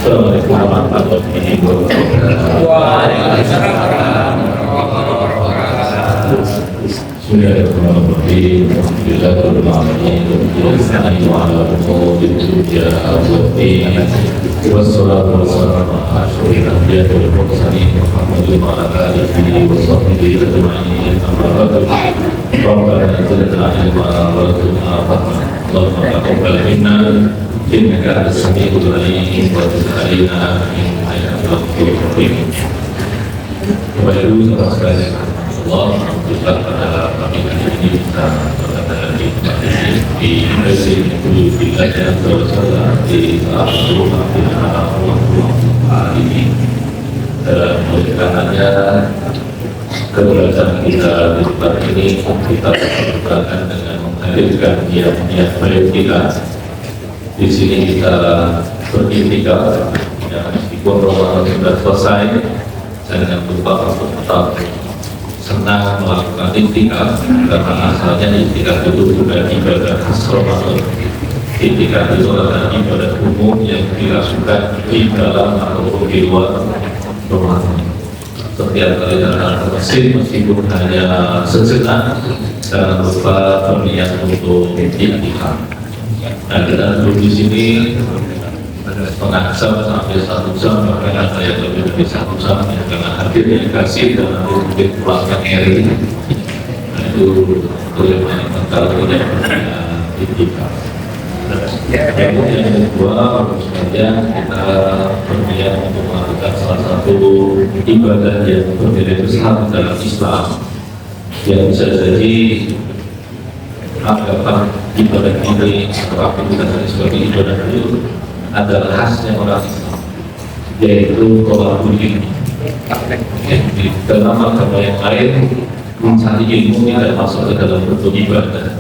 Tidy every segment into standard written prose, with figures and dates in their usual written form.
Assalamualaikum warahmatullahi wabarakatuh. Waalaikumsalam warahmatullahi wabarakatuh. Bismillahirrahmanirrahim. Alhamdulillahirabbil alamin. Wassalamu ala rasulillah wassalatu wassalamu ala asyrofil anbiya'i wal mursalin Muhammadin wa ala alihi wa sahbihi ajma'in. Amma ba'du. Rabbana zidna ilma warzuqna fahma. Allahumma taqabbal minna innaka antas samiul alim wa tub alaina innaka antal tawwabur rahim. Bapak Ibu saudara sekalian, Allah alhamdulillah pada kami ini kita berada di Mesir di wilayah Jawa di rumah Allah ini dalam melihatnya keberadaan kita di tempat ini kita berkaitan dengan menghadirkan niat baik kita. Di sini kita beriktikaf, ya, meskipun Ramadan sudah selesai, jangan lupa untuk tetap senang melakukan iktikaf, karena asalnya iktikaf itu bukan ibadah khas Ramadan. Iktikaf itu adalah ibadah umum yang dilakukan di dalam atau di luar Ramadan. Setiap kali datang ke masjid, meskipun hanya sejenak, jangan lupa berniat untuk iktikaf. Nah, kita duduk di sini setengah jam sampai 1 jam, bahkan ada yang lebih dari 1 jam yang dengan hadir delegasi dan nanti mungkin pulangnya ngeri. Nah, itu yang mental tidak punya iktikaf. Yang kedua, kemudian kita berniat untuk melakukan salah satu ibadah yang bernilai besar dalam Islam, yang bisa jadi anggapan ibadah ini atau aktivitas sebagai ibadah itu adalah khasnya orang Islam, yaitu tolak uji. Di dalam agama yang lain mencari ilmu tidak masuk ke dalam bentuk ibadah.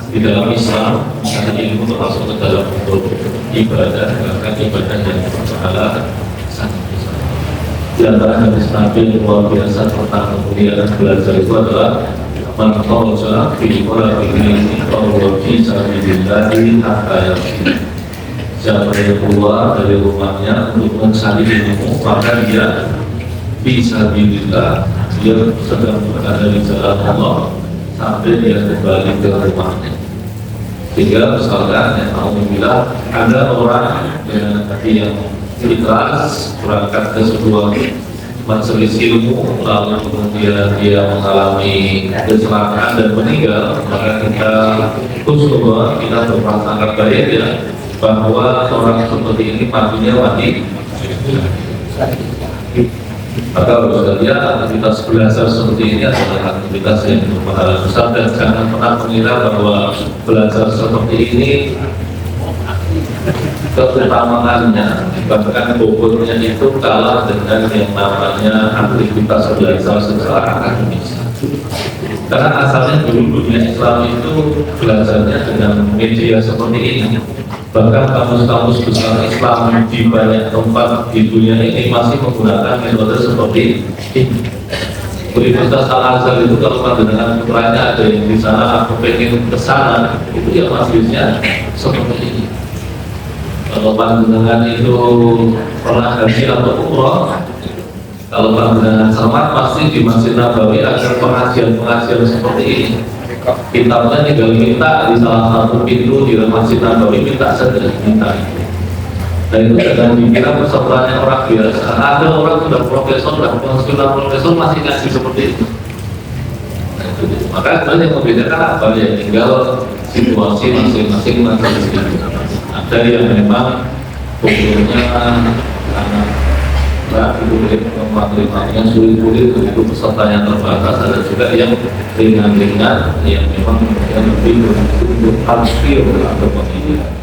Di dalam Islam mencari ilmu masuk ke dalam bentuk ibadah, bahkan ibadah yang berpahala sangat besar. Di antara hadis Nabi yang luar biasa tentang kemuliaan belajar itu adalah man kharaja fi qalbihi fa fi sabilillahi hatta yaqin. Siapa yang keluar dari rumahnya untuk mencari ilmu, maka dia fisabilillah, dia sedang berada di jalan Allah sampai dia kembali ke rumahnya. Sehingga misalkan yang alhamdulillah ada orang yang ikhlas berangkat ke sebuah majelis ilmu, lalu kemudian dia mengalami kecelakaan dan meninggal, maka kita semua kita berprasangka baik ya, bahwa orang seperti ini matinya mati. Maka harus saja aktivitas belajar seperti ini adalah aktivitas yang berpahala besar, dan jangan pernah mengira bahwa belajar seperti ini keutamaannya bahkan bobotnya itu kalah dengan yang namanya aktivitas belajar secara akademis. Karena asalnya dulu dunia Islam itu belajarnya dengan media seperti ini. Bahkan kamus-kamus besar Islam di banyak tempat di dunia ini masih menggunakan metode seperti ini. Universitas Al-Azhar itu kalau pandangan putranya ada yang di sana, aku pengen ke sana, itu ya masjidnya seperti ini. Kalau pandangan itu pernah haji atau umroh, kalau pandangan cermat pasti di Masjid Nabawi ada pengajian-pengajian seperti ini. Kitabnya tinggal minta di salah satu pintu di Masjid Nabawi, minta saja minta. Dan itu jangan dikira pesertanya orang biasa. Ada orang sudah profesor, sudah profesor masih ngaji seperti itu. Nah, itu. Maka sebenarnya yang membedakan apa ya? Tinggal situasi masing-masing ada yang memang umurnya anak itu matematikanya sulit-sulit, itu pesertanya terbatas. Ada juga yang ringan-ringan yang memang lebih untuk harfiah atau pendidikan.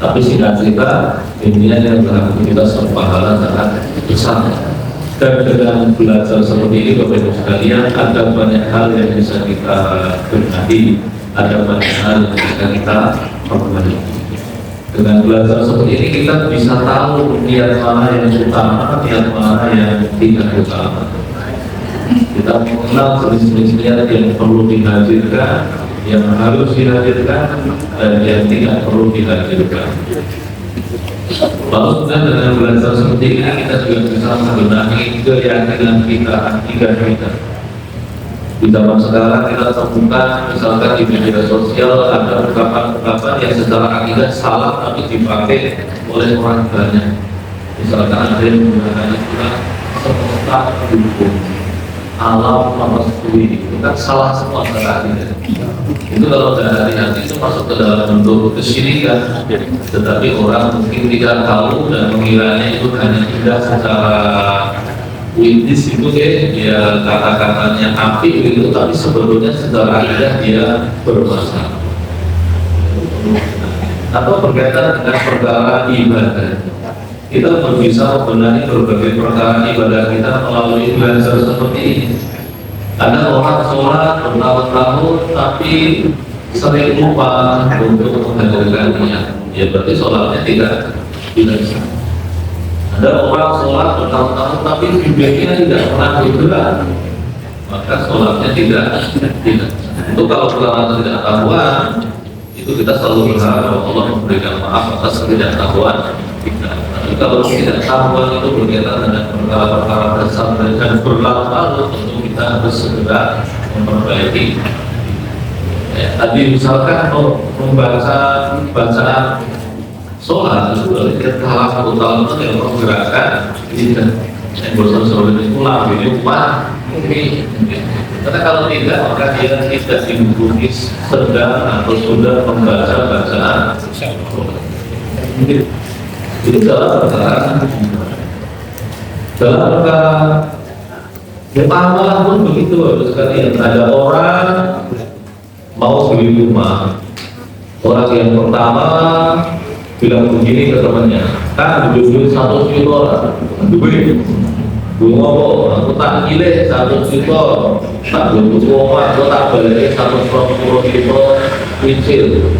Tapi singkat cerita, intinya yang beraktivitas berpahala sangat besar. Dan dengan belajar seperti ini, Bapak Ibu sekalian, ada banyak hal yang bisa kita benahi, ada banyak hal yang bisa kita perbaiki. Dengan belajar seperti ini kita bisa tahu niat mana yang utama, niat mana yang tidak utama. Kita mengenal jenis-jenis niat yang perlu dihadirkan, yang harus dihadirkan, dan yang tidak perlu dihadirkan. Lalu kemudian dengan belajar seperti ini kita juga bisa membenahi keyakinan kita, akidah kita. Di zaman sekarang kita temukan misalkan di media sosial ada ungkapan-ungkapan yang secara akidah salah tapi dipakai oleh orang banyak. Misalkan ada yang menggunakan istilah semesta hukum, alam merestui, itu kan salah semua secara akidah. Itu kalau dari hati itu masuk ke dalam bentuk kesyirikan. Tetapi orang mungkin tidak tahu dan mengiranya itu hanya indah secara witis itu dia kata-katanya api itu, tapi sebetulnya secara akidah dia bermasalah. Atau berkaitan dengan perkara ibadah, kita bisa membenahi berbagai perkara ibadah kita melalui belajar seperti ini. Ada orang sholat bertahun-tahun tapi sering lupa untuk menghadirkan niat, ya berarti sholatnya tidak sah. Ada orang sholat bertahun-tahun tapi bibirnya tidak pernah bergerak, maka sholatnya tidak. Itu kalau karena tidak tahuan, itu kita selalu berharap Allah memberikan maaf atas ketidaktahuan. Tapi kalau tidak tahuan itu berkaitan dengan perkara-perkara besar dan berlalu-lalu, tentu kita harus segera memperbaiki. Ya, tadi misalkan membaca bacaan sholat itu berarti salah satu tahun itu yang menggerakkan tidak yang bosan sholat itu pulang ini umat ini. Karena kalau tidak maka dia tidak dihubungi sedang atau sudah membaca bacaan sholat. Itu dalam perkara muamalah pun begitu sekali. Ada orang mau beli rumah, orang yang pertama bilang begini ke temannya, kan duit 100 juta, duit gue ngomong, aku tak gile 100 juta, tak butuh rumah, aku tak balik 120 juta kecil.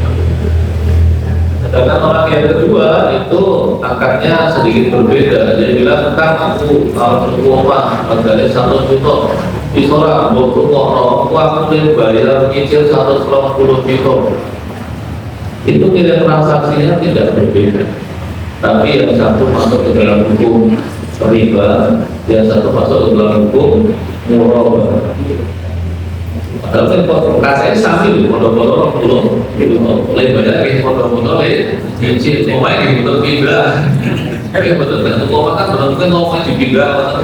Sedangkan orang yang kedua itu akadnya sedikit berbeda. Dia bilang, kan aku kalau rumah harganya 100 juta, disorang, aku boleh bayar kecil 120 juta. Itu nilai transaksinya tidak berbeda, tapi yang satu masuk ke dalam hukum riba, yang satu masuk ke dalam hukum murabah. Padahal kasanya sambil foto-foto belum lebih banyak foto-foto cincin, pemain di foto pindah, betul kan? Kalau makan betul ngomong di pindah.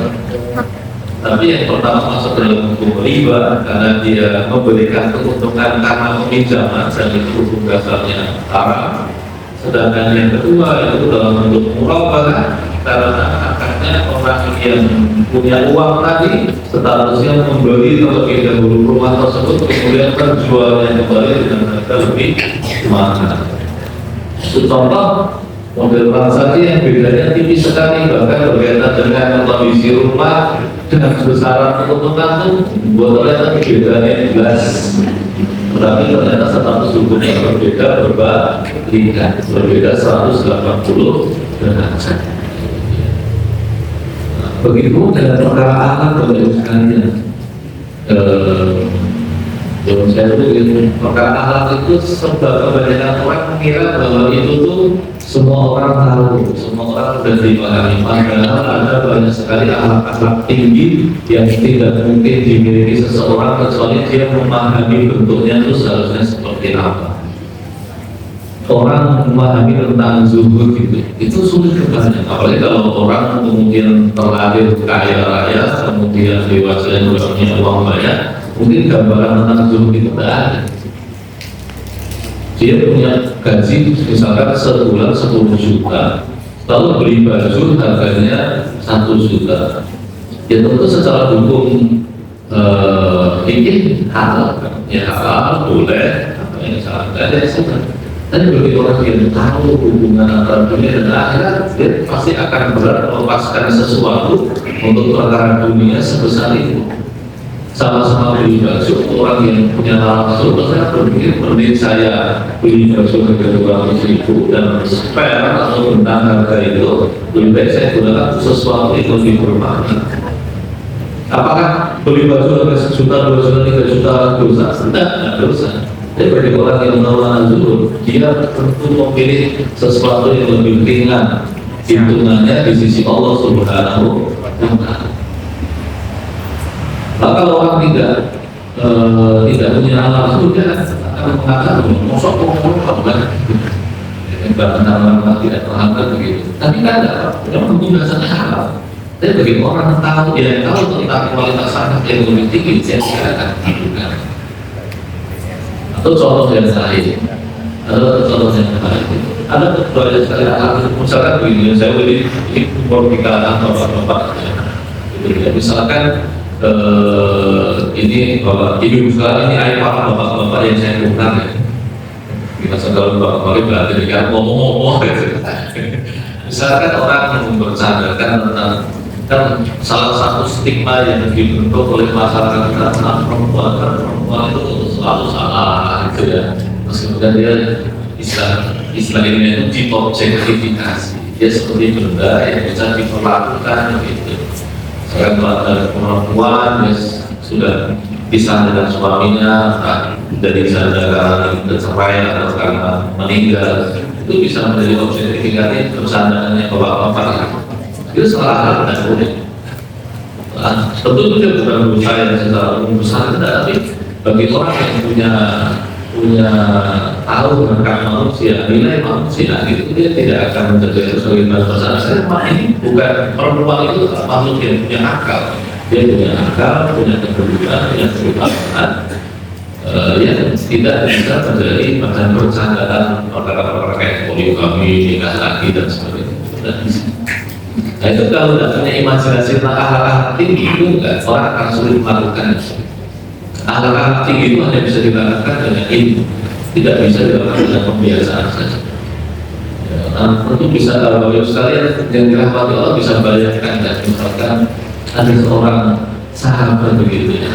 Tapi yang pertama masuk ke dalam hukum riba karena dia memberikan keuntungan karena peminjaman dan itu hukum dasarnya haram. Sedangkan yang kedua itu dalam bentuk murabah karena akadnya orang yang punya uang tadi statusnya membeli terlebih dahulu rumah tersebut kemudian terjualnya kembali dengan harga lebih mahal. Contoh model transaksi yang bedanya tipis sekali, bahkan berkaitan dengan kondisi rumah dengan besaran keuntungan itu ternyata bedanya jelas. Tetapi ternyata status hukumnya berbeda, berbeda 180 derajat. Begitu dengan perkara akad Bapak sekalian. Saya itu perkara akhlak itu sebab kebanyakan orang mengira bahwa itu tuh semua orang tahu, semua orang sudah dipahami. Padahal ada banyak sekali akhlak tinggi yang tidak mungkin dimiliki seseorang kecuali dia memahami bentuknya itu seharusnya seperti apa. Orang memahami tentang zuhud itu sulit kebanyakan. Apalagi kalau orang kemudian terlahir kaya raya, kemudian dewasa yang punya uang banyak, mungkin gambaran tentang zuhud itu tidak ada. Dia punya gaji misalkan sebulan 10 juta, lalu beli baju harganya 1 juta. Ya tentu secara hukum ini halal, ya halal boleh, yang salah ada sudah. Tapi bagi orang yang tahu hubungan antara dunia dan akhirat, dia pasti akan berat melepaskan sesuatu untuk perkara dunia sebesar itu. Sama-sama beli baju, orang yang punya nafsu, saya berpikir mending saya beli baju harga 200.000 dan spare atau tentang harga itu lebih baik saya gunakan sesuatu yang lebih bermakna. Apakah beli baju harga 1 juta, 2 juta, 3 juta dosa? Tidak dosa. Jadi bagi orang yang melawan zuhud, dia tentu memilih sesuatu yang lebih ringan hitungannya di sisi Allah Subhanahu wa Ta'ala. Maka kalau orang tidak punya alam zuhud, dia akan mengatakan, mosok ngomong kan? Bahkan tidak terhambat begitu. Tapi tidak ada, memang dasarnya halal. Tapi bagi orang tahu, dia tahu tentang kualitas anak yang lebih tinggi, dia tidak akan hidup. Atau contoh yang lain, ada banyak sekali hal, misalkan begini, saya beri pembicaraan bapak-bapak, misalkan ini bapak ibu sekarang ini ayah bapak-bapak yang saya undang ya, misalkan kalau bapak-bapak berarti dia ngomong-ngomong, misalkan orang membercandakan tentang kan salah satu stigma yang dibentuk oleh masyarakat kita tentang perempuan itu selalu salah gitu ya. Terus kemudian dia istilah ini itu diobjektifikasi, dia seperti benda yang bisa diperlakukan gitu. Sekarang kalau ada perempuan yang sudah pisah dengan suaminya, dari sana karena bercerai atau karena meninggal, itu bisa menjadi objektifikasi bersandaannya bapak-bapak. Itu salah dan boleh. Tentu itu bukan berusaha yang secara umum besar, tapi bagi orang yang punya tahu tentang manusia, nilai manusia, itu dia tidak akan menjadi sesuatu yang besar. Saya ini bukan perempuan itu makhluk yang punya akal, dia punya akal, punya kepedulian, punya keutamaan, yang tidak bisa menjadi macam bercandaan perkara-perkara kayak poligami, nikah lagi dan sebagainya. Nah itu kalau tidak punya imajinasi tentang akhlak tinggi itu orang akan sulit melakukan. Akhlak tinggi itu hanya bisa dilakukan dengan ilmu, tidak bisa dilakukan dengan pembiasaan saja. Tentu bisa kalau sekalian yang dirahmati Allah bisa bayangkan dan misalkan ada seorang sahabat begitu ya,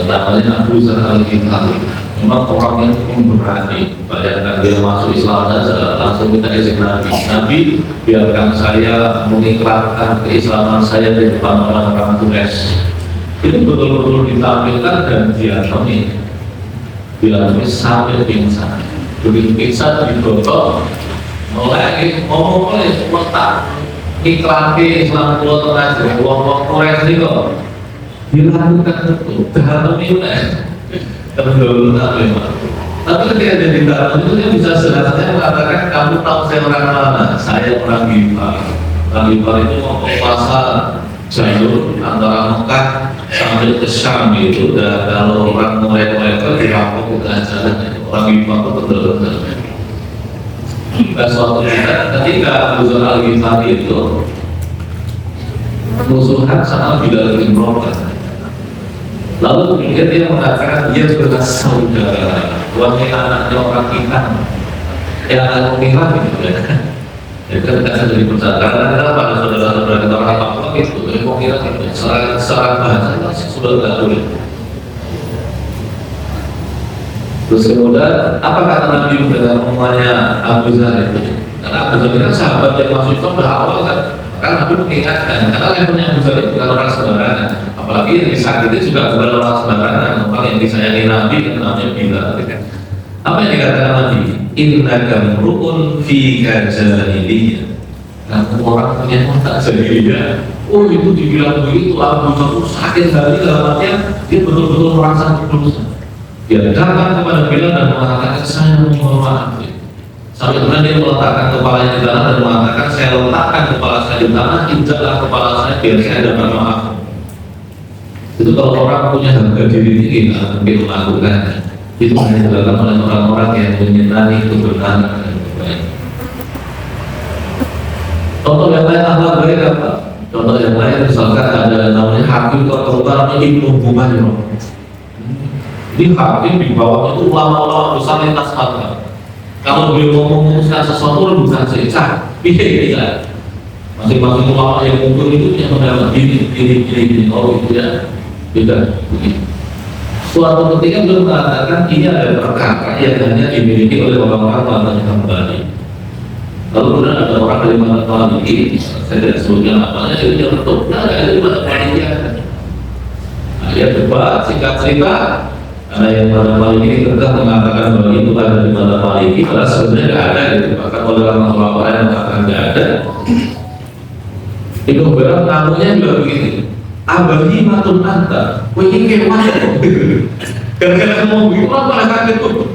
namanya Abu Dzar Al-Ghifari. Memang orang yang berani, bayangkan dia masuk Islam saja langsung minta izin Nabi, biarkan saya mengikrarkan keislaman saya di depan orang-orang Quraisy. Itu betul-betul ditampilkan dan dialami sampai pingsan. Begitu pingsan digotok, mulai ngomong oleh letak ikrarkan Islam pulau tengah jadi orang Quraisy ini kok dilakukan itu, dialami oleh terlalu memang. Tapi ketika dia di dalam itu dia bisa sederhana mengatakan kamu tahu saya orang mana? Saya orang Ghifar. Orang Ghifar itu mau pasar jalur antara Mekah sampai ke Syam itu. Dan kalau orang mereka dirampok ke jalan itu orang Ghifar itu betul-betul. Dan suatu ketika Abu Dzar Al-Ghifari itu musuhan sama Bilal bin Rabah. Lalu kemudian dia mengatakan dia adalah saudara, wanita anaknya orang kita, yang anak kita gitu ya. Jadi kita tidak jadi percaya karena pada saudara-saudara kita orang apa gitu, jadi mau kira gitu. Secara bahasa sudah tidak boleh. Terus kemudian apa kata Nabi dengan omongannya Abu Dzar itu? Karena Abu Dzar kan sahabat yang masuk Islam berawal kan. Karena Nabi mengingatkan, karena levelnya Abu Dzar itu bukan orang sembarangan. Apalagi yang disakiti juga bukan orang sembarangan. Orang yang disayangi Nabi kan namanya Bilal. Apa yang dikatakan Nabi? Innaka mru'un fika jahiliyah. Kamu orang punya otak jahiliyah. Oh itu dibilang begitu, Abu Dzar itu sakit hati dalam artian dia betul-betul merasa berdosa. Dia datang kepada Bilal dan mengatakan saya mohon maaf. Sampai kemudian dia meletakkan kepalanya di tanah dan mengatakan saya letakkan kepala saya di tanah, injaklah kepala saya biar saya dapat maaf. Itu kalau orang punya harga diri tinggi nggak mungkin melakukan. Itu hanya dilakukan oleh orang-orang yang menyenangi kebenaran dan kebaikan. Contoh yang lain akhlak baik apa? Contoh yang lain misalkan ada namanya hakim terutama Ibnu Humairah. Ini hakim di bawah itu ulama-ulama besar lintas mata. Kalau beliau memutuskan sesuatu bukan secara tidak. Masing-masing ulama yang muncul itu yang mendapat ini. Oh itu ya tidak. Suatu ketika beliau mengatakan ini ada perkara yang hanya dimiliki oleh orang-orang yang kembali. Lalu kemudian ada orang dari mana Maliki, saya tidak sebutkan namanya, itu yang betul. Nah, ada di mana Maliki? Dia debat, singkat cerita, Karena yang pada Maliki ini tetap mengatakan bahwa itu ada di pada Maliki, padahal sebenarnya tidak ada gitu. Bahkan oleh orang-orang yang mengatakan tidak ada. Itu benar, namanya juga begini. Abahi matun anta, ini kemana? Gara-gara ngomong begitu, orang pada kaget tuh.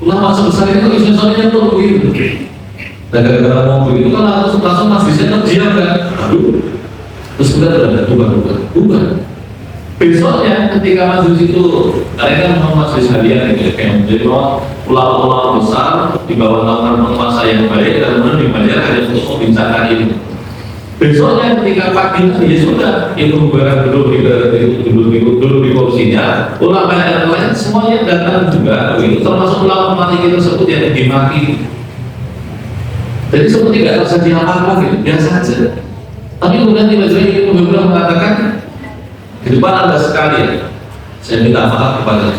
Ulama sebesar itu isinya tuh begitu. Dan gara-gara ngomong begitu kan langsung masjidnya terdiam kan. Aduh, terus kemudian ada bukan. Besoknya ketika majelis itu, mereka mau majelis harian gitu, kayak jadi ulama-ulama besar di bawah naungan penguasa yang baik dan kemudian dibayar hanya untuk membincangkan ini. Besoknya ketika pagi ya sudah itu barang duduk di kursinya, ulama yang lain semuanya datang juga, begitu termasuk ulama Maliki tersebut yang dimaki. Jadi seperti tidak terjadi apa-apa gitu, biasa saja. Tapi kemudian tiba-tiba ini beberapa mengatakan di depan ada sekali, saya minta maaf kepada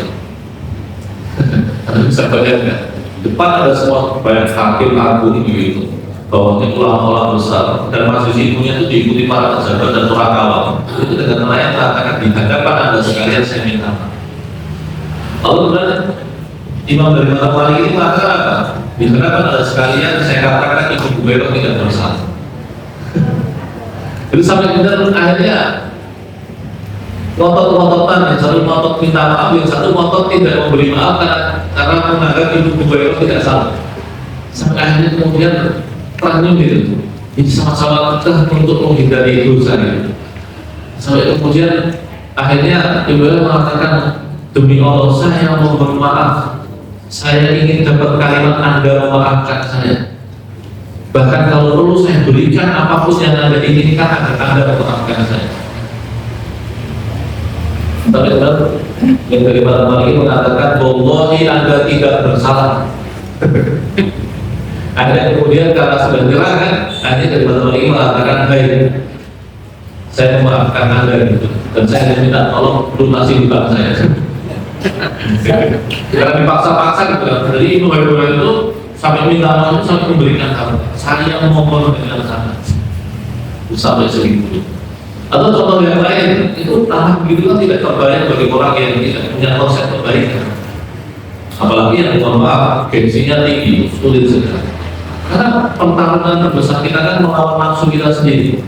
Anda bisa bayangkan, di depan ada semua banyak hakim agung gitu, bawahnya ulama-ulama besar dan majelis ilmunya itu diikuti para pejabat dan torakawal. Itu dengan nelayan mengatakan di hadapan Anda sekalian saya minta maaf. Lalu kemudian imam dari Madhab Maliki ini mengatakan apa? Di hadapan Anda sekalian saya katakan Ibu Bubairah tidak bersalah. Jadi sampai kemudian akhirnya ngotot-ngototan, yang satu ngotot minta maaf, yang satu ngotot tidak memberi maaf karena menganggap Ibu Bubairah tidak salah. Sampai akhirnya kemudian teranyum gitu. Ini sama-sama kita untuk menghindari dosa gitu. Sampai kemudian akhirnya Ibu Bubairah mengatakan, demi Allah saya mau bermaaf. Saya ingin dapat kalimat Anda memaafkan saya. Bahkan kalau perlu saya berikan apapun yang Anda inginkan agar Anda memaafkan saya. Tapi yang dari Madhab Maliki mengatakan wallahi Anda tidak bersalah. Akhirnya kemudian karena sudah nyerah kan, akhirnya dari Madhab Maliki mengatakan baik, saya memaafkan Anda gitu. Dan saya minta tolong lunasi hutang saya. Karena dipaksa-paksa gitu kan. Jadi Ibu Bubairah itu sampai minta maaf sampai memberikan kabar. Saya mohon dengan sangat sampai segitu. Atau contoh yang lain itu tahap begitu kan tidak terbayang bagi orang yang tidak punya konsep kebaikan. Apalagi yang mohon maaf gengsinya tinggi, sulit sekali. Karena pertarungan terbesar kita kan melawan nafsu kita sendiri.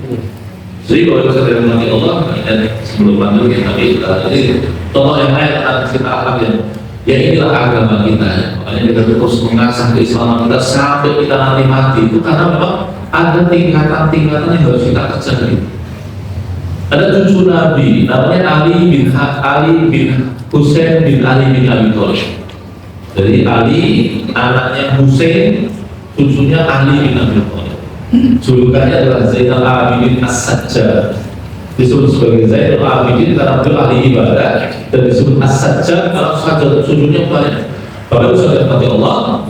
Jadi kalau kita tidak mengerti Allah, dan sebelum lanjut kita jadi contoh yang lain akan kita akhlak yang inilah agama kita ya. Makanya kita terus mengasah keislaman kita sampai kita nanti mati itu karena memang ada tingkatan-tingkatan yang harus kita kejar. Ada cucu Nabi namanya Ali bin Husain bin Ali bin Abi Thalib. Jadi Ali anaknya Husain, cucunya Ali bin Abi Thalib. Julukannya adalah Zainal Abidin As-Sajjad. Disebut sebagai Zainal Abidin karena beliau ahli ibadah, dan disebut As-Sajjad karena sajjad sujudnya banyak. Bapak Ibu saudara mati Allah,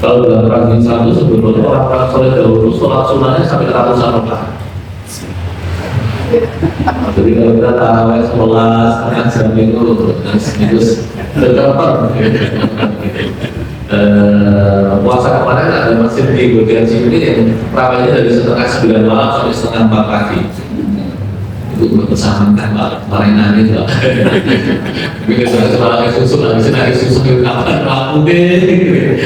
kalau dalam rangka satu sebelumnya orang-orang soleh dahulu sholat sunnahnya sampai ratusan rakaat. Jadi kalau kita tarawih 11 jam itu berapa? Puasa kemarin ada masjid di bagian sini yang ramainya dari setengah 9 malam sampai setengah 4 pagi. Itu bersamaan kemarin nanti juga. Mungkin setelah susu lagi senang susu ke kapan aku deh.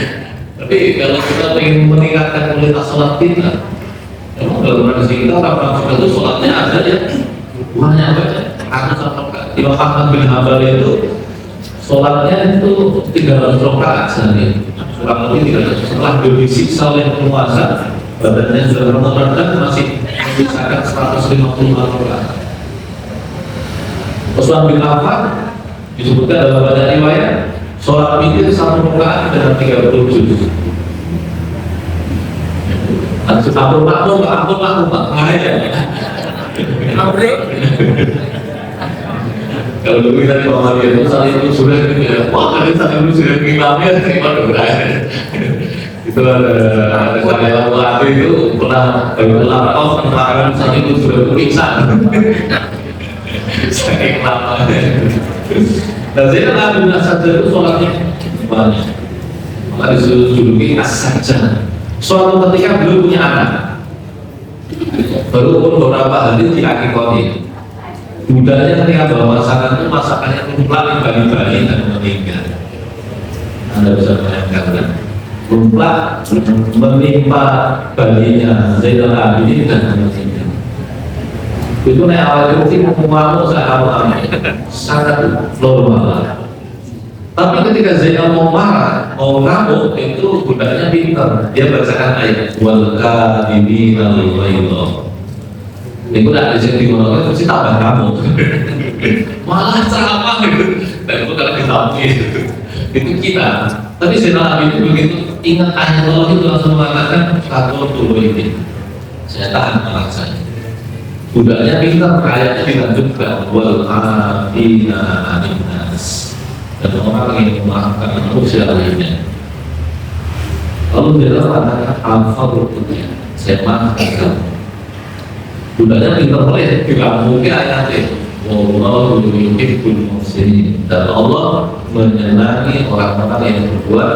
Tapi kalau kita ingin meningkatkan kualitas sholat kita, memang dalam tradisi kita orang-orang itu sholatnya ada ya banyak banget. Imam Ahmad bin Hanbal itu sholatnya itu 300 rakaat sehari, kurang lebih 300. Setelah beliau disiksa oleh penguasa, badannya sudah remet-remet masih menyisakan 150 rakaat. Utsman bin Affan disebutkan dalam banyak riwayat sholat witir 1 rakaat dengan 30 juz. Ampun makmum, kalau dulu kita di bawah dia itu saat itu sudah wah kali saat itu sudah imamnya terima berani. Itu ada saya waktu itu pernah bagi ulama tentang saat itu sudah pingsan. Saking lama. Dan Zainal Abidin As-Sajjad itu sholatnya banyak. Maka dijuluki As-Sajjad. Suatu ketika beliau punya anak, baru umur beberapa hari di akikah. Budaya ketika bawa masakan itu masakannya kumplak dibagi-bagi dan meninggal. Anda bisa bayangkan kan? Kumplak menimpa baginya Zainal Abidin dan meninggal. Itu nih awal itu mengamuk sangat normal. Tapi ketika Zainal mau marah, mau ngamuk, itu budaknya pintar. Dia bacakan ayat wal kadhibina al-ghaidha. Itu udah ada di mana mesti tambah kamu. Malah ceramah gitu. Dan itu kalau kita itu kita. Tapi Zainal Abidin begitu ingat ayat Allah itu langsung mengatakan takut dulu ini. Saya tahan marah saya. Budaknya pintar, ayatnya dilanjutkan wal afina anin nas. Dan orang yang memaafkan manusia lainnya. Lalu dia katakan al-fadl dunia. Saya maafkan kamu. Budaknya pintar boleh juga mungkin ayatnya. Wallahu yuhibbul muhsinin. Dan Allah menyenangi orang-orang yang berbuat.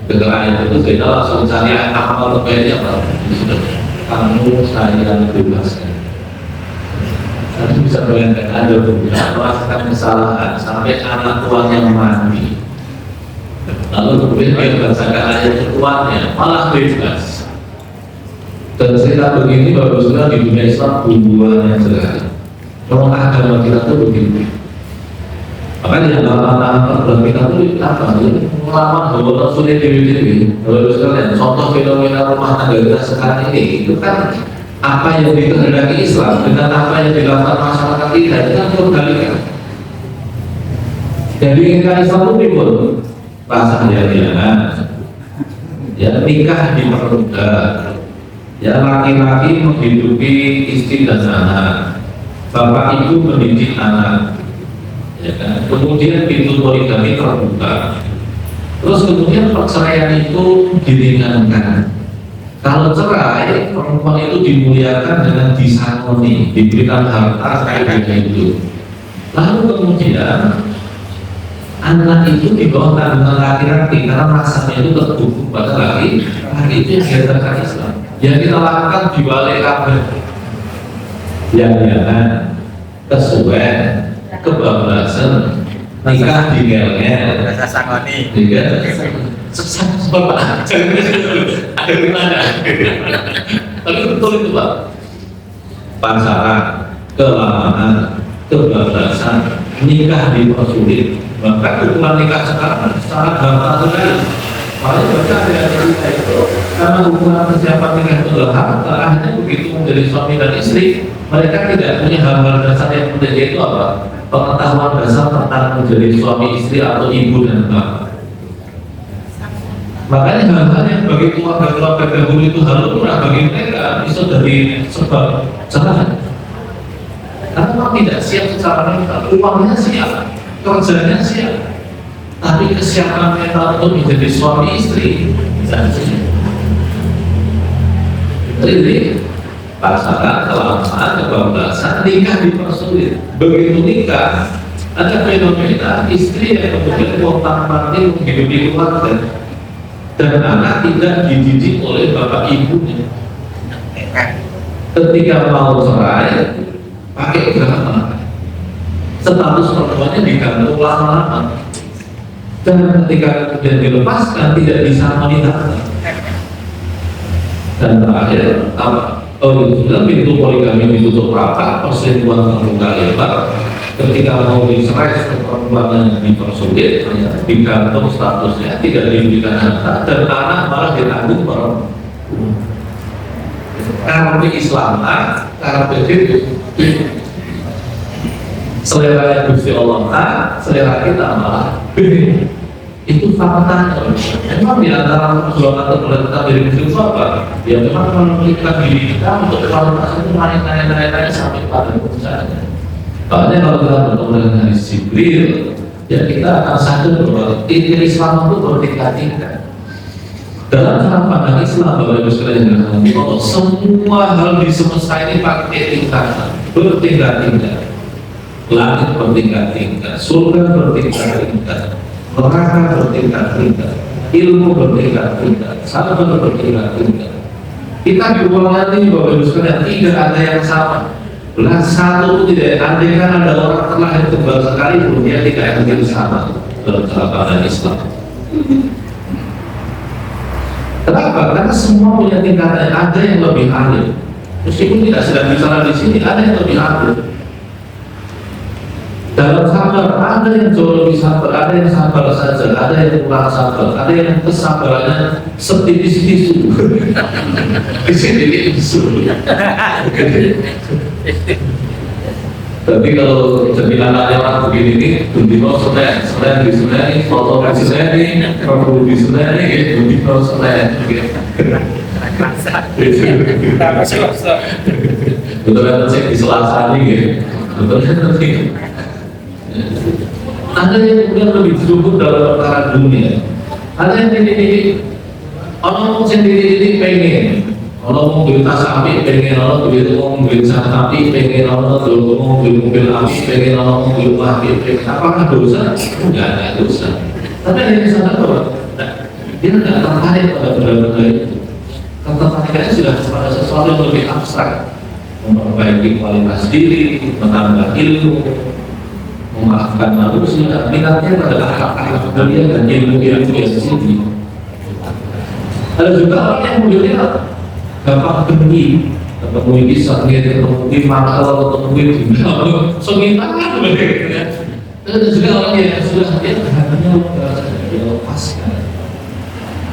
Dengan ayat itu Zainal langsung cari amal terbaiknya apa? Kamu saya bebaskan. Saya bisa bayangkan ada beberapa melakukan kesalahan sampai anak tuanya mati. Lalu kemudian dia bacakan ayat tuannya malah bebas. Dan cerita begini baru sudah di dunia Islam hubungannya sekali. Kalau agama kita tuh begitu. Makanya dalam dalam kita tuh apa? Pengalaman bahwa Rasulullah Dewi. Baru sekalian contoh fenomena rumah tangga kita sekarang ini itu kan apa yang dikehendaki Islam dengan apa yang dilakukan masyarakat kita itu kan berbeda. Jadi diinginkan Islam itu timbul rasa hadiah, ya nikah dipermudah. Ya laki-laki menghidupi istri dan anak, bapak ibu mendidik anak, ya kan? Kemudian pintu poligami terbuka, terus kemudian perceraian itu diringankan. Kalau cerai, perempuan itu dimuliakan dengan disangoni, diberikan harta kayak itu. Lalu kemudian anak itu di bawah tanggungan laki-laki karena rasanya itu terhubung pada laki itu yang diajarkan Islam. Yang kita lakukan dibalik kabel, jangan kesuwen, kebablasan, nikah di ngel-ngel, sangoni, juga sebab ada di mana? Tapi betul itu Pak. Pacaran, kelamaan, kebablasan, nikah dipersulit. Bahkan hukuman nikah sekarang sangat gampang sekali. Makanya mereka tidak cerita itu karena hukuman persiapan nikah itu adalah akhirnya begitu menjadi suami dan istri, mereka tidak punya hal-hal dasar yang penting, yaitu apa? Pengetahuan dasar tentang menjadi suami istri atau ibu dan bapak. Makanya hal-hal yang bagi keluarga-keluarga dahulu itu hal murah bagi mereka bisa dari sebab cerai. Karena memang tidak siap secara mental, uangnya siap, kerjanya siap, tapi kesiapan mental untuk menjadi suami istri tidak siap. Jadi pasangan kelamaan, kebablasan, nikah dipersulit. Begitu nikah, ada fenomena istri yang kemudian kontak-kontak menghidupi keluarga dan anak tidak dididik oleh bapak ibunya. Ketika mau cerai, pakai drama, status perempuannya digantung lama-lama, dan ketika kemudian dilepaskan tidak bisa melihatnya. Dan terakhir apa? Oh itu sudah pintu poligami ditutup rapat, perselingkuhan terbuka lebar. Ketika mau dicerai, perempuannya dipersulit, digantung statusnya, tidak diberikan harta, dan anak malah ditanggung perempuan. Karena Islam, karena begitu, selera Gusti Allah, selera kita malah itu fakta. Memang di antara perjuangan terberat kita dari Muslim itu apa? Ya memang memiliki diri kita untuk kualitas itu tanya-tanya sampai pada puncaknya. Makanya kalau kita bertemu dengan hadis Jibril, ya kita akan sadar bahwa inti Islam itu bertingkat-tingkat. Dalam cara pandang Islam, Bapak Ibu sekalian, bahwa semua hal di semesta ini pakai tingkatan, bertingkat-tingkat. Langit bertingkat-tingkat, surga bertingkat-tingkat, neraka bertingkat-tingkat, ilmu bertingkat-tingkat, sabar bertingkat-tingkat. Kita di ruang nanti Bapak Ibu sekalian tidak ada yang sama. Belas satu pun tidak. Andai kan ada orang terlahir kembali sekali pun dia tidak akan begitu sama dalam cara Islam. Kenapa? Karena semua punya tingkatan. Ada yang lebih alim. Meskipun tidak sedang bicara di sini, ada yang lebih alim. Dalam sabar, ada yang jauh lebih sabar, ada yang sabar saja, ada yang kurang sabar, ada yang kesabarannya setipis tisu. Tisu. Tapi kalau jadi anaknya orang begini nih, Bundino Senen di Senen, foto di Senen, foto di Senen, Bundino Senen. Betul kan cek di Selasa nih, betul kan nanti. Ada yang kemudian lebih bersyukur dalam perkara dunia. Ada yang ini orang sendiri ini pengen, orang mau beli tas api pengen, orang beli sapi pengen, orang mau beli mobil api pengen, orang mau beli rumah api pengen. Apakah dosa? Enggak ada dosa. Tapi ada yang sadar bahwa dia tidak tertarik pada benda-benda itu. Ketertarikannya sudah pada sesuatu yang lebih abstrak, memperbaiki kualitas diri, menambah ilmu, memaafkan manusia, minatnya pada akhlak dunia dan ilmu-ilmu yang sendiri. Ada juga orang yang modelnya gampang dengki, ketemu pisang, ketemu makal, ketemu bintang, semintaan begitu ya. Ada juga orang yang sudah dia hatinya lepaskan.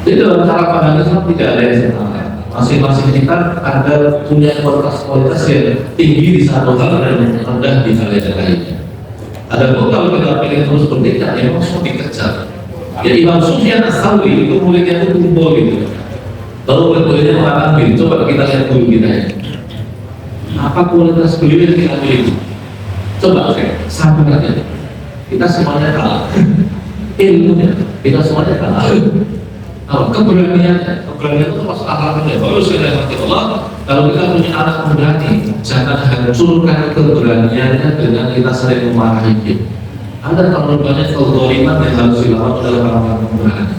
Jadi dalam cara pandang Islam tidak ada yang sama. Masing-masing kita ada punya kualitas yang tinggi di satu hal dan rendah di hal yang lainnya. Adapun kalau kita pengen terus bertindak, ya harus dikejar. Ya Imam Sufyan Ats-Tsauri itu muridnya itu kumpul gitu. Lalu murid-muridnya mengatakan, coba kita lihat dulu kita ya. Apa kualitas beliau yang kita miliki? Coba sabar aja. Kita semuanya kalah. Ilmunya kita semuanya kalah. Keberanian itu termasuk akhlaknya. Kalau sudah mati Allah, kalau kita punya anak pemberani, jangan hancurkan keberaniannya dengan kita sering memarahi dia. Ada terlalu banyak kezaliman yang harus dilakukan oleh orang-orang pemberani.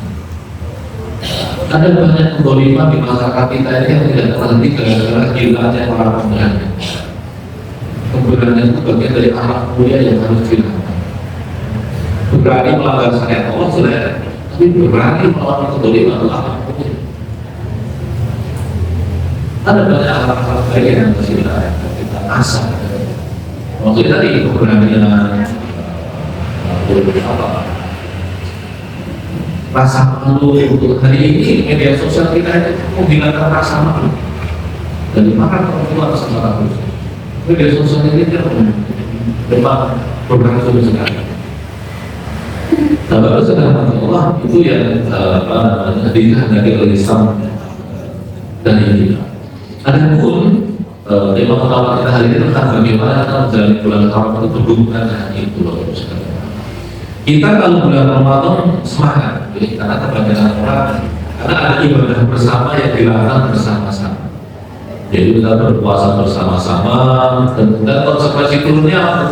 Ada banyak kezaliman di masyarakat kita ini yang tidak terhenti gara-gara gilanya para pemberani. Keberanian itu bagian dari akhlak mulia yang harus dilakukan. Berani melanggar syariat Allah sudah, tapi berani melawan kezaliman Allah. Ada banyak hal-hal baik yang harus kita asah. Maksudnya tadi keberanian, rasa malu. Untuk hari ini media sosial kita itu menghilangkan rasa malu. Dari mana perempuan sama kamu? Media sosial ini kan memang berlangsung sekali. Nah, baru sekarang Allah itu yang dihendaki oleh Islam dan ini. Adapun tema utama kita hari ini tentang bagaimana kita menjalani bulan Ramadan itu berhubungan dengan itu loh. Kita kalau bulan Ramadan semangat, karena kebanyakan orang karena ada ibadah bersama yang dilakukan bersama-sama. Jadi kita berpuasa bersama-sama dan konsekuensi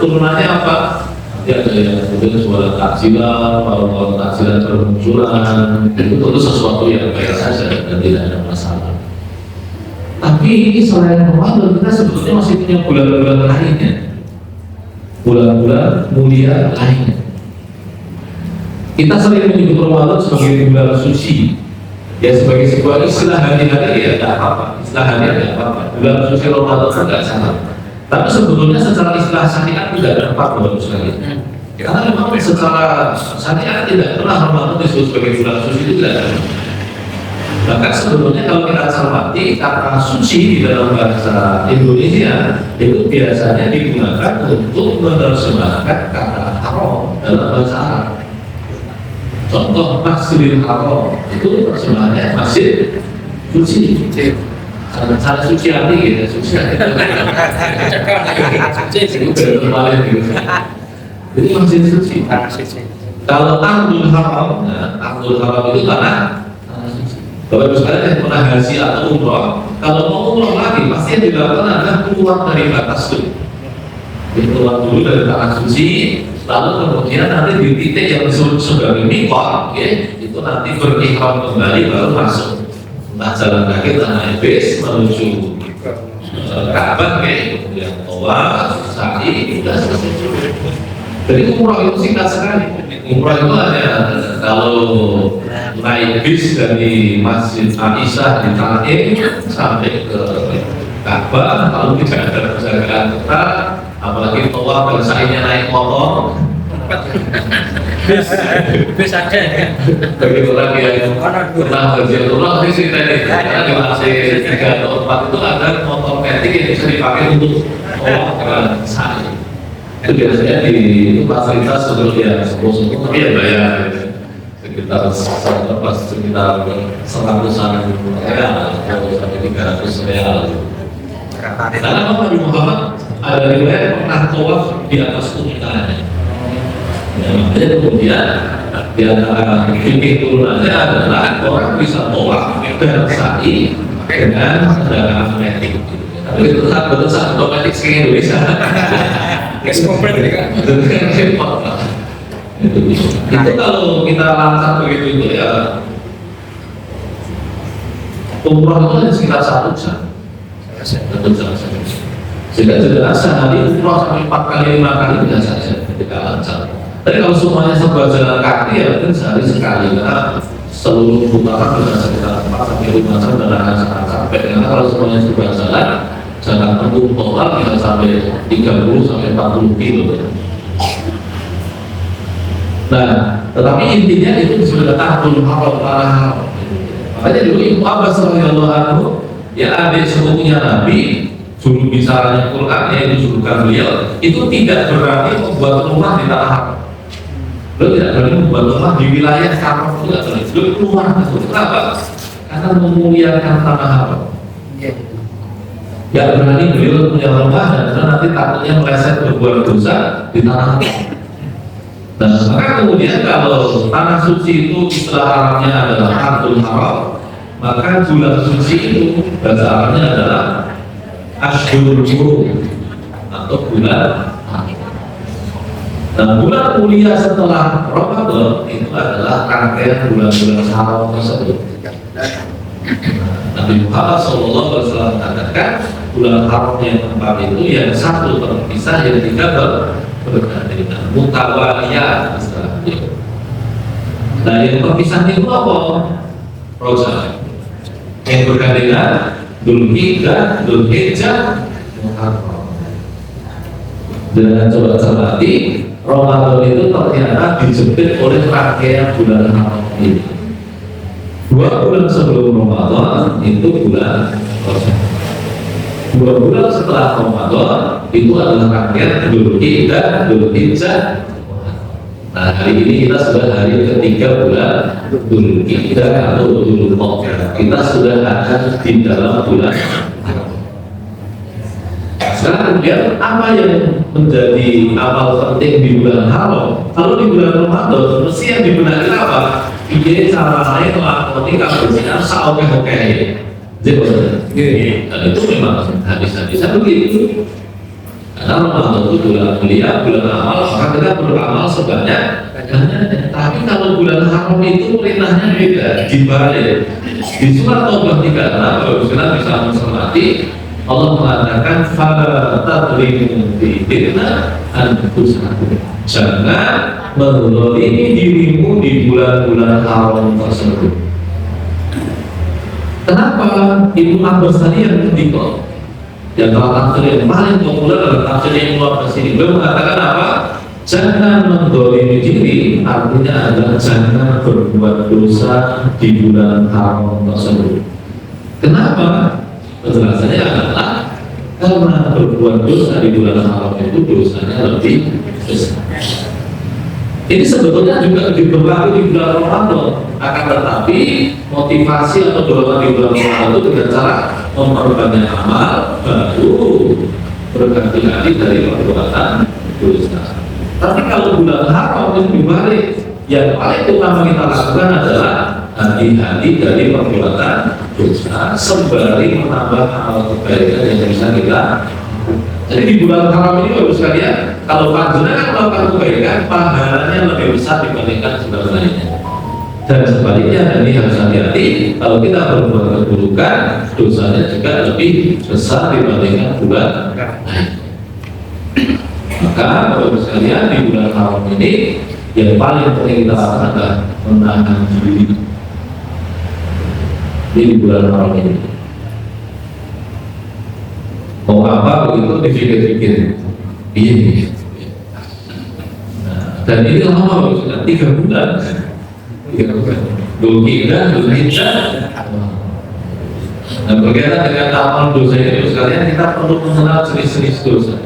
turunannya apa? Ya, mungkin suara taksilan, kalau taksilan bermunculan, itu tentu sesuatu yang baik saja dan tidak ada masalah. Tapi selain Ramadan, kita sebetulnya masih punya bulan-bulan lainnya, bulan-bulan mulia lainnya. Kita sering menyebut Ramadan sebagai bulan suci, ya sebagai sebuah istilah hari-hari ya tidak apa-apa, istilah hari tidak apa-apa. Bulan suci Ramadan tidak salah. Tapi sebetulnya secara istilah syariat tidak tepat bagus sekali. Karena memang secara syariat tidak pernah Ramadan disebut sebagai bulan suci, itu tidak ada. Bahkan sebetulnya kalau kita cermati kata suci di dalam bahasa Indonesia itu biasanya digunakan untuk menerjemahkan kata haram dalam bahasa Arab. Contoh Masjidil Haram itu terjemahannya masjid suci. Cara suci arti gitu, suci arti itu masjid suci. Kalau Ardul Haram, Ardul Haram itu tanah suci. Bapak Ibu sekalian yang pernah haji atau umroh, kalau mau umroh lagi pasti yang dilakukan adalah keluar dari batas itu. Keluar dulu dari tanah suci, lalu kemudian nanti di titik yang disebut sebagai miqat, itu nanti berihram kembali baru masuk. Nah, jalan kaki tanah ebes menuju Ka'bah kemudian tawaf, sa'i, sudah selesai. Jadi umroh itu singkat sekali. Umroh itu hanya kalau naik bis dari Masjid Aisyah di Taif sampai ke Ka'bah, lalu tidak ada penjagaan ketat, apalagi tawaf dan sa'inya naik motor. Bis aja ya. Bagi orang yang pernah berziarah di sini tadi, karena di Masjid 3 atau 4 itu ada motor metik yang bisa dipakai untuk tawaf dan sa'i. Itu biasanya di fasilitas untuk yang sepuh-sepuh tapi ya bayar sekitar 100-an real atau sampai 300 real. Karena Nabi Muhammad ada riwayat pernah tawaf di atas unitanya. Ya, makanya kemudian di antara fikih turunannya adalah orang bisa tawaf dan sa'i dengan kendaraan metik. Tapi itu saat otomatis ke Indonesia. Eksplorer kan. Itu kalau kita lancar begitu itu ya umroh itu hanya sekitar 1 jam. 1 jam saja. Sehingga tidak sehari umroh sampai 4 kali 5 kali tidak saja ketika lancar. Tapi kalau semuanya serba jalan kaki ya mungkin sehari sekali karena seluruh putaran bisa sekitar 4 sampai 5 jam dan akan sangat capek. Karena kalau semuanya serba jalan tempuh total bisa sampai 30 sampai 40 kilo. Nah, tetapi intinya itu sudah tahun haram tanah haram. Makanya dulu Ibnu Abbas radhiyallahu anhu ya adik sepupunya Nabi, juru bicaranya Quran yaitu julukan beliau itu tidak berani membuat rumah di tanah haram. Beliau tidak berani membuat rumah di wilayah haram itu tidak berani. Beliau keluar itu kenapa? Karena memuliakan tanah haram. Gak berani beliau punya rumah dan nanti takutnya meleset berbuat dosa di tanah haram. Dan maka kemudian kalau tanah suci itu istilah Arabnya adalah Ardul Haram, maka bulan suci itu bahasa Arabnya adalah Ashhurul Hurum atau bulan haram. Nah, bulan mulia setelah Ramadan itu adalah rangkaian bulan-bulan haram tersebut. Nabi Muhammad SAW mengatakan bulan haram yang keempat itu yang satu terpisah, yang tiga bergandengan, mutawaliyah istilahnya. Nah, yang terpisah itu apa? Rojab. Yang bergandengan Dzulhijjah, Dzulhijjah, Muharram. Dan coba cermati, Ramadan itu ternyata dijepit oleh rangkaian bulan haram ini. 2 bulan sebelum Ramadan itu bulan Rajab. 2 bulan setelah Ramadan itu adalah rangkaian Dzulhijjah, Dzulhijjah. Nah, hari ini kita sudah hari ketiga bulan Dzulhijjah atau Dzulqa'dah. Kita sudah ada di dalam bulan. Sekarang kemudian apa yang menjadi amal penting di bulan haram? Kalau di bulan Ramadan mesti yang dibenahi apa? Iya, cara lain melakukan kebersihan saoke-oke. Dan itu memang hadis-hadisnya begitu. Karena Ramadan itu bulan mulia, bulan amal, maka kita beramal sebanyak banyaknya. Tapi kalau bulan haram itu perintahnya beda, dibalik. Di surat Taubah 36, kalau kita bisa mencermati, Allah mengatakan fala tadrimu fi'na anfusakum. Jangan menzalimi dirimu di bulan-bulan haram tersebut. Kenapa Ibnu Abbas tadi yang ketika yang tafsir yang paling populer adalah tafsir Ibnu Abbas ini, beliau mengatakan apa? Jangan menzalimi diri, artinya adalah jangan berbuat dosa di bulan haram tersebut. Kenapa? Penjelasannya adalah karena berbuat dosa di bulan haram itu dosanya lebih besar. Ini sebetulnya juga diberlaku di bulan Ramadan, akan tetapi motivasi atau dorongan di bulan Ramadan itu dengan cara memperbanyak amal baru berganti-ganti dari perbuatan dosa. Tapi kalau bulan haram itu dibalik, yang paling utama kita lakukan adalah hati-hati dari perbuatan dosa sembari menambah amal kebaikan yang bisa kita. Jadi di bulan haram ini bagus sekalian, kalau panjenengan melakukan kebaikan, pahalanya lebih besar dibandingkan bulan lainnya. Dan sebaliknya, ini harus hati-hati, kalau Kalau kita berbuat keburukan, dosanya juga lebih besar dibandingkan bulan lain. Maka Bapak sekalian, di bulan Ramadan ini yang paling penting kita lakukan adalah menahan diri. Di bulan Ramadan ini mau apa begitu dipikir-pikir. Iya. Dan ini lama sudah 3 bulan. 3 bulan. Dzulhijjah. Nah, berkaitan dengan amal dosa itu sekalian kita perlu mengenal jenis-jenis dosa.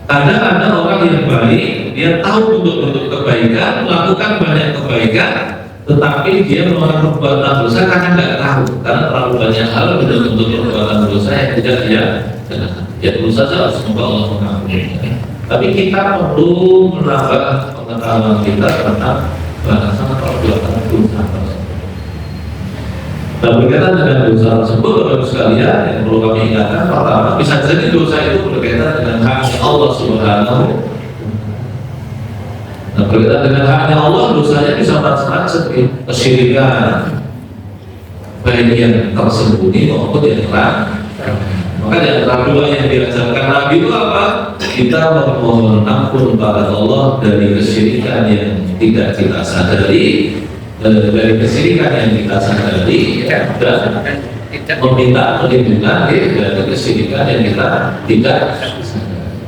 Kadang ada orang yang baik, dia tahu bentuk-bentuk kebaikan, melakukan banyak kebaikan, tetapi dia melakukan perbuatan dosa karena nggak tahu, karena terlalu banyak hal bentuk-bentuk perbuatan dosa yang tidak dia kenal. Ya tentu saja semoga Allah mengampuni. Tapi kita perlu menambah pengetahuan kita tentang bahasan perbuatan dosa. Dan berkaitan dengan dosa tersebut, Bapak sekalian, yang perlu kami ingatkan, pertama, bisa jadi dosa itu berkaitan dengan haknya Allah Subhanahu. Nah, berkaitan dengan haknya Allah, dosanya bisa macam-macam, kesyirikan, baik yang tersembunyi maupun yang terang. Maka yang kedua yang diajarkan Nabi itu apa? Kita memohon ampun kepada Allah dari kesyirikan yang tidak kita sadari, dari kesyirikan yang kita sadari, dan meminta perlindungan dari kesyirikan yang kita tidak sadari.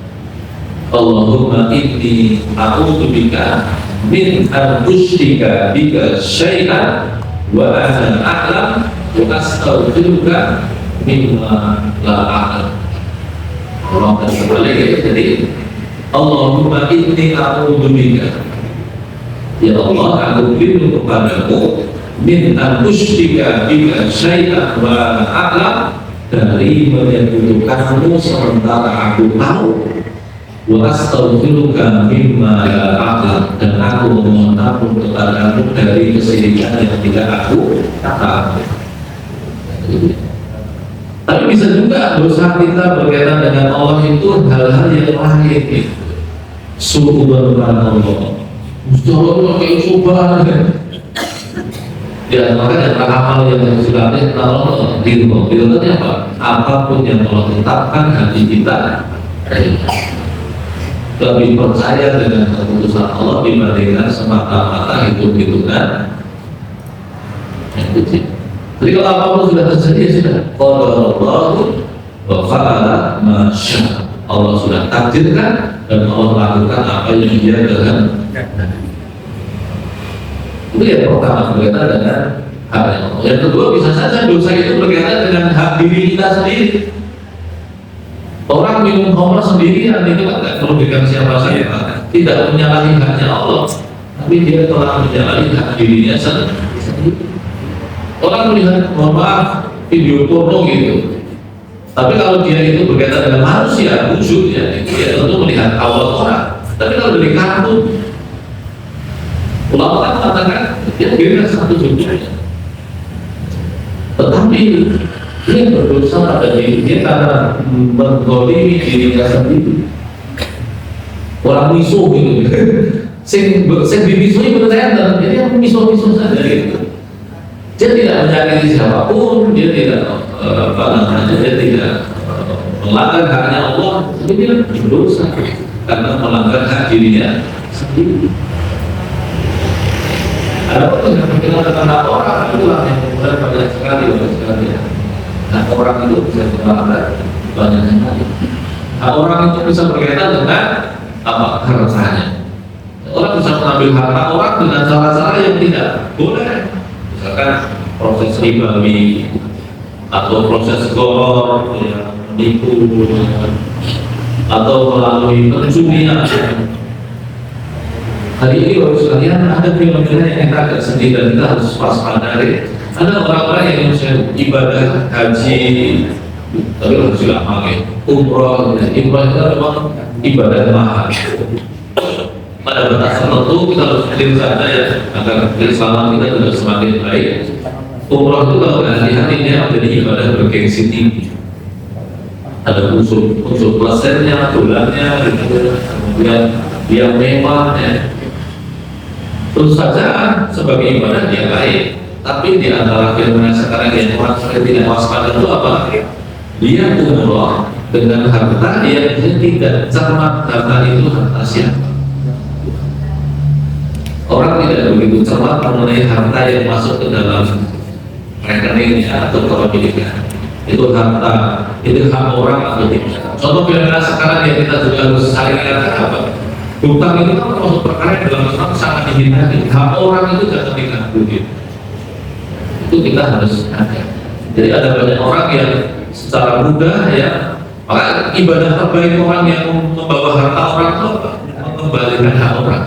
Allahumma inni a'udzubika min an usyrika bika syai'an wa ana a'lam wa astaghfiruka mimma la a'lam. Allah kembali jadi Allahumma inni a'udzubika, ya Allah, aku berlindung kepadamu min an usyrika bika syai'an wa ana a'lam, dari menyekutukanmu sementara aku tahu, wa astaghfiruka mimma la a'lam, dan aku memohon ampun kepadamu dari kesyirikan yang tidak aku tahu. Tapi bisa juga dosa kita berkaitan dengan Allah itu hal-hal yang lain, suudzon kepada Allah. Jangan pakai coba. Ya, makanya amal yang sifatnya kalau ridho itu apa? Apapun yang Allah tetapkan hati kita lebih percaya dengan keputusan Allah dibandingkan semata-mata hitung-hitungan. Jadi kalau apapun sudah terjadi, sudah qadarallahu wa fa'ala ma syaa. Allah sudah takdirkan dan Allah lakukan apa yang Dia kehendaki. Itu yang pertama berkaitan dengan hak Allah. Yang kedua, bisa saja dosa itu berkaitan dengan hak diri kita sendiri. Orang minum khamr sendirian itu kan tidak perlu dengan siapa saja, tidak menyalahi haknya Allah, tapi dia telah menyalahi hak dirinya sendiri. Orang melihat, mohon maaf, video porno gitu. Tapi kalau dia itu berkaitan dengan manusia, wujudnya, itu ya tentu melihat awal orang. Tapi kalau dari kartun, ulama kan mengatakan dia beda satu wujudnya. Tetapi dia berdosa pada dirinya karena menggolimi dirinya sendiri. Orang misuh gitu. Sing dimisuhi benar, jadi yang misuh saja gitu. Dia tidak menyakiti siapapun, dia tidak dia tidak melanggar haknya Allah, tapi dia berdosa karena melanggar hak dirinya sendiri. Ada pun yang berkaitan dengan hak orang itu yang benar banyak sekali. Hak orang itu bisa melanggar banyak sekali. Hak orang itu bisa berkaitan dengan apa? Hartanya. Orang bisa mengambil harta orang dengan cara-cara yang tidak boleh. Misalkan proses ribawi atau proses goror, ya, menipu, atau melalui pencurian. Hari ini baru sekalian ada fenomena yang kita agak sedih dan kita harus waspadai. Ada orang-orang yang ibadah haji, tapi harus lama ya, umroh, ibadah itu memang ibadah mahal. Pada batas tertentu kita harus hadir saja ya, agar keislaman kita juga semakin baik. Umroh itu kalau hati-hatinya menjadi ibadah bergengsi tinggi. Ada unsur plesernya, dolarnya, kemudian dia mewah ya. Terus saja sebagai ibadah dia baik, Tapi di antara fenomena sekarang yang orang tidak waspada itu apa? Dia umroh dengan harta yang dia tidak cermat harta itu harta siapa. Orang tidak begitu cermat mengenai harta yang masuk ke dalam rekeningnya atau kepemilikan. Itu harta, itu hak orang atau tidak. Contoh fenomena sekarang yang kita juga harus saling katakan apa? Hutang itu kan termasuk perkara yang dalam Islam sangat dihindari. Hak orang itu jangan diganggu. Itu kita harus ada. Jadi ada banyak orang yang secara mudah ya, maka ibadah terbaik orang yang membawa harta orang itu apa? Mengembalikan hak orang.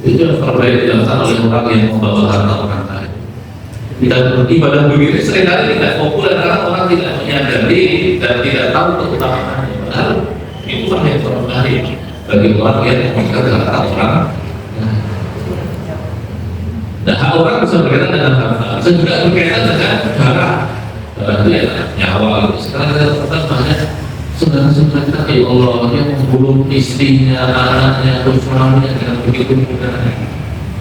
Itu yang terbaik dilakukan oleh orang yang membawa harta orang lain. Dan ibadah begini seringkali tidak populer karena orang tidak menyadari dan tidak tahu keutamaannya. Padahal itulah yang terbaik bagi orang yang memegang harta orang. Nah, hak orang bisa berkaitan dengan harta, bisa juga berkaitan dengan darah, itu ya nyawa. Sekarang kita banyak saudara-saudara kita, ya Allah, yang membunuh istrinya, anaknya, atau suaminya dengan begitu mudahnya.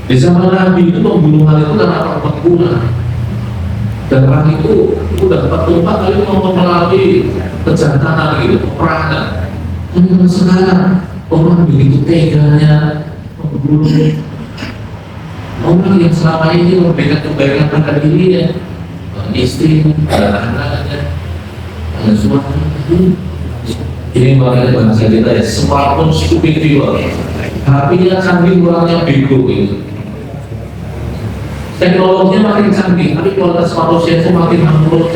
Di zaman Nabi itu pembunuhan itu karena perbuatan. Dan orang itu udah 44 kali mau melalui kejahatan gitu, peperangan. Tapi sekarang orang begitu teganya membunuh orang yang selama ini memberikan kebaikan pada dirinya, istri, anak-anaknya, dan suami. Ini makanya bahasa kita ya, smartphone stupid people, HP-nya canggih, orangnya bego gitu. Teknologinya makin canggih, tapi kualitas manusia itu makin menurun.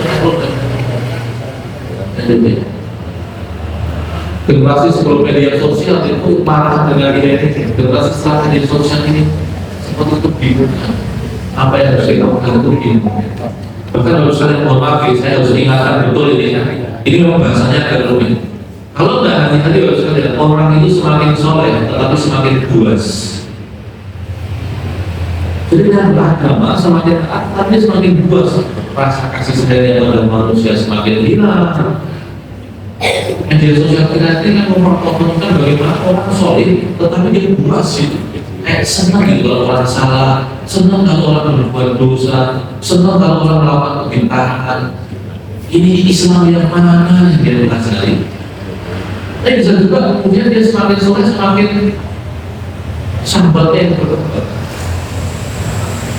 Generasi sebelum media sosial itu marah dengan ini, generasi setelah media sosial ini seperti itu bingung. Apa yang harus kita lakukan itu bingung. Bahkan harus saya mohon maaf, saya harus ingatkan betul ini. Ini memang bahasanya agak rumit. Kalau tidak hati-hati harus kita, orang itu semakin soleh, tetapi semakin buas. Jadi dalam beragama semakin taat, tapi semakin buas. Rasa kasih sayang pada manusia semakin hilang. Media sosial kita ini kan mempertontonkan bagaimana orang soleh, tetapi dia buas itu. Senang gitu kalau orang salah, senang kalau orang berbuat dosa, senang kalau orang melakukan kebintahan. Ini Islam yang mana yang dia pelajari? Tapi bisa juga kemudian dia semakin soleh, semakin sambalnya yang berkembang.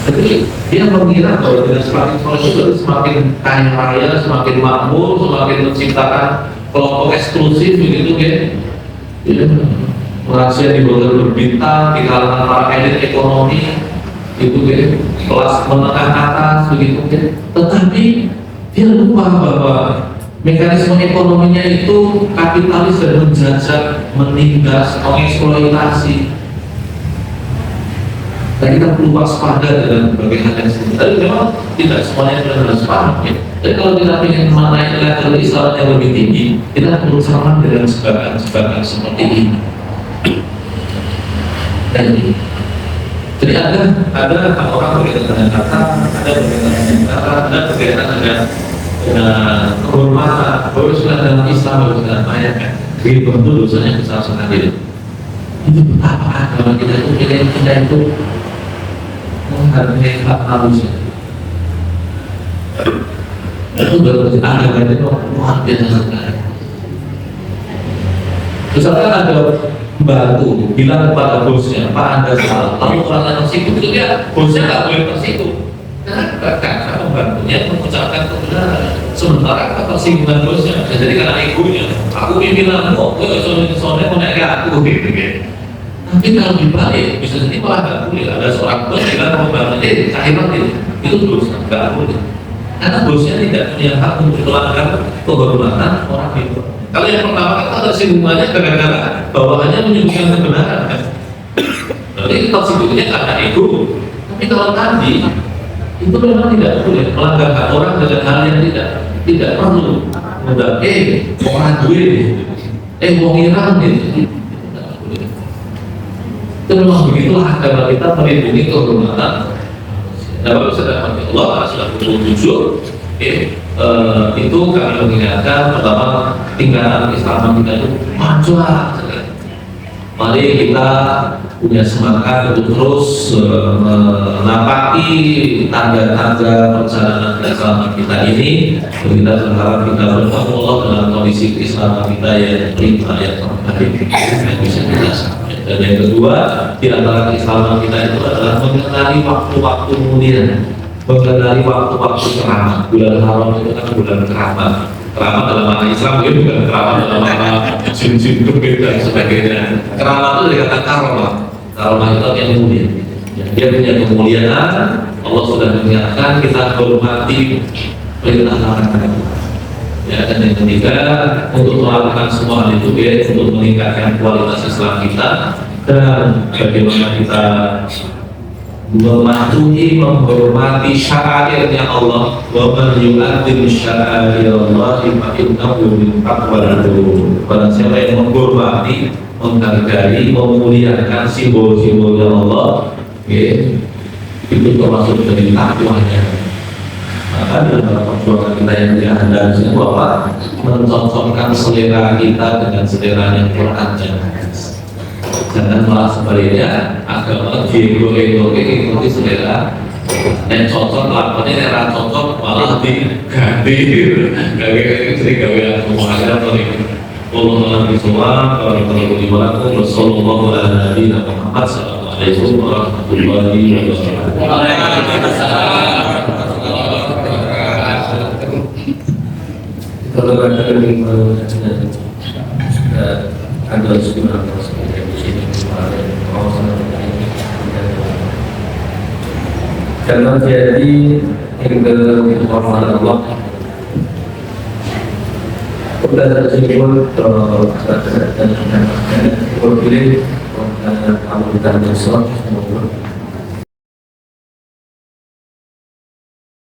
Jadi dia mengira bahwa dengan semakin soleh itu semakin kaya raya, semakin makmur, semakin menciptakan kelompok eksklusif begitu kan? Rahasia di bawah berbintang di kalangan para elit ekonomi itu kan, kelas menengah atas begitu kan. Tetapi dia lupa bahwa mekanisme ekonominya itu kapitalis dan menjajah, menindas, mengeksploitasi. Dan kita perlu waspada dengan berbagai hal yang seperti itu. Tapi memang tidak semuanya kita harus paham ya. Jadi kalau kita ingin menaik level Islam yang lebih tinggi, kita perlu sama dengan jebakan-jebakan seperti ini. Dan jadi ada orang berkaitan dengan kata, ada berkaitan dengan kata, ada berkaitan dengan kehormatan. Baru sudah dalam Islam baru sudah banyak kan. Begitu betul dosanya besar sekali. Itu betapa agama kita itu kita itu menghargai hak manusia. Itu berarti agama itu luar biasa sekali. Misalkan ada bantu bilang kepada bosnya, Pak Anda salah, tapi orang tersinggung itu dia bosnya nggak boleh tersinggung. Karena pembantunya mengucapkan kebenaran, sementara ketersinggungan bosnya jadi karena egonya. Aku pimpinan kok, soalnya mau naik ke aku gitu. Tapi kalau dibalik, bisa jadi malah nggak boleh. Ada seorang bos bilang pembantunya akhirnya itu dosa, nggak boleh. Karena bosnya tidak punya hak untuk melanggar kehormatan orang itu. Kalau yang pertama kan tersinggungannya gara-gara bawahannya menyebutkan kebenaran kan. Jadi tersinggungnya karena ego. Tapi kalau tadi itu memang tidak boleh melanggar hak orang dengan hal yang tidak perlu. Mudah, orang gue, mau Iran gitu. Itu memang begitulah agama kita melindungi kehormatan. Nah, kalau sudah Allah sudah jujur, itu kami mengingatkan pertama tingkatan Islam kita itu maju. Mari kita punya semangat untuk terus menapaki tangga-tangga perjalanan keislaman kita ini. Kita berharap kita bertemu Allah dalam kondisi keislaman kita yang prima, yang terbaik yang bisa kita capai. Dan yang kedua, di antara keislaman kita itu adalah mengenali waktu-waktu mulia, mengenali waktu-waktu keramat. Bulan Haram itu kan bulan keramat. Keramat dalam makna Islam mungkin bukan keramat dalam makna jin-jin kebet dan sebagainya. Keramat itu dari kata karomah. Karomah itu yang mulia. Dia punya kemuliaan. Allah sudah mengingatkan kita hormati perintah larangan. Ya, dan yang ketiga, untuk melakukan semua hal itu untuk meningkatkan kualitas Islam kita dan bagaimana kita mematuhi, menghormati syarairnya Allah. Wa man yu'adzim syarairallahi fa innahu min taqwal qulub. Barang siapa yang menghormati, menghargai, memuliakan simbol-simbolnya Allah, itu termasuk dari takwanya. Maka dalam perjuangan kita yang diandalkan sini Bapak mencocokkan selera kita dengan selera yang Quran. Jangan malah sebaliknya agama diego-ego ikuti selera yang cocok lakonnya yang cocok malah diganti. Gak sering gawe yang mengajar atau ini. Allahumma bismillah wa rahmatullahi wa barakatuh. Assalamualaikum warahmatullahi wabarakatuh. Kalau ada yang ada sebuah di sini karena jadi hingga kehormatan Allah kita tersebut terpilih kamu dan besok